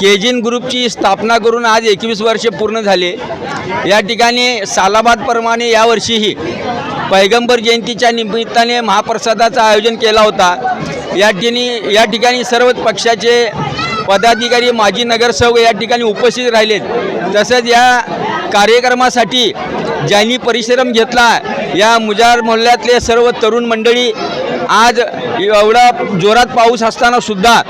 केजीन ग्रुपची स्थापना करून आज 21 वर्षे पूर्ण झाले। या ठिकाणी सालाबादप्रमाणे यावर्षीही पैगंबर जयंतीच्या निमित्ताने महाप्रसादाचं आयोजन केला होता। या ठिकाणी सर्व पक्षाचे पदाधिकारी माजी नगरसेवक या ठिकाणी उपस्थित राहिलेत। तसंच या कार्यक्रमासाठी ज्यांनी परिश्रम घेतला या मुजार मोहल्ल्यातले सर्व तरुण मंडळी आज एवढा जोरात पाऊस असताना सुद्धा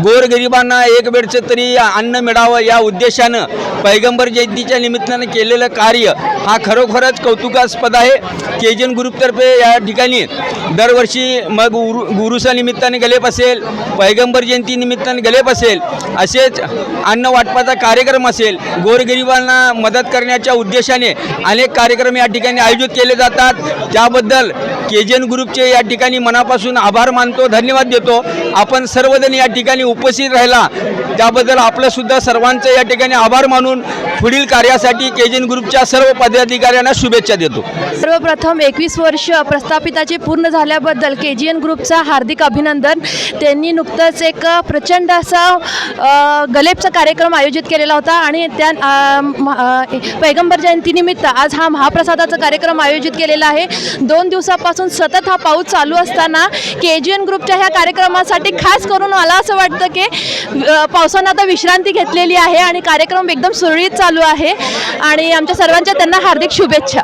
गोरगरिबांना एक वेळचं तरी अन्न मिळावं या उद्देशानं पैगंबर जयंतीच्या निमित्तानं केलेलं कार्य हा खरोखरच कौतुकास्पद आहे। केजीन ग्रुपतर्फे या ठिकाणी दरवर्षी मग गुरुसा निमित्ताने गलेप असेल, पैगंबर जयंती निमित्ताने गलेप असेल, असेच अन्न वाटपाचा कार्यक्रम असेल, गोरगरिबांना मदत करण्याच्या उद्देशाने अनेक कार्यक्रम या ठिकाणी आयोजित केले जातात। त्याबद्दल केजीन ग्रुपचे या ठिकाणी मनापासून आभार मानतो, धन्यवाद देतो। आपण सर्वजण या ठिकाणी उपस्थित राहिला त्याबद्दल आपलं सुद्धा सर्वांचं या ठिकाणी आभार मानून पुढील कार्यासाठी केजीन ग्रुपच्या सर्व पदाधिकाऱ्यांना शुभेच्छा देतो। सर्वप्रथम 21 वर्ष प्रस्थापिताचे पूर्ण झाल्याबद्दल केजीएन ग्रुपचा हार्दिक अभिनंदन। त्यांनी नुकतंच एक प्रचंड असा गलेपचा कार्यक्रम आयोजित केलेला होता आणि त्या पैगंबर जयंतीनिमित्त आज हा महाप्रसादाचा कार्यक्रम आयोजित केलेला आहे। 2 दिवसापासून सतत हा पाऊस चालू असताना केजीएन ग्रुपच्या ह्या कार्यक्रमासाठी खास करून मला असं वाटतं की पावसानं आता विश्रांती घेतलेली आहे आणि कार्यक्रम एकदम सुरळीत चालू आहे आणि आमच्या सर्वांच्या त्यांना हार्दिक शुभेच्छा।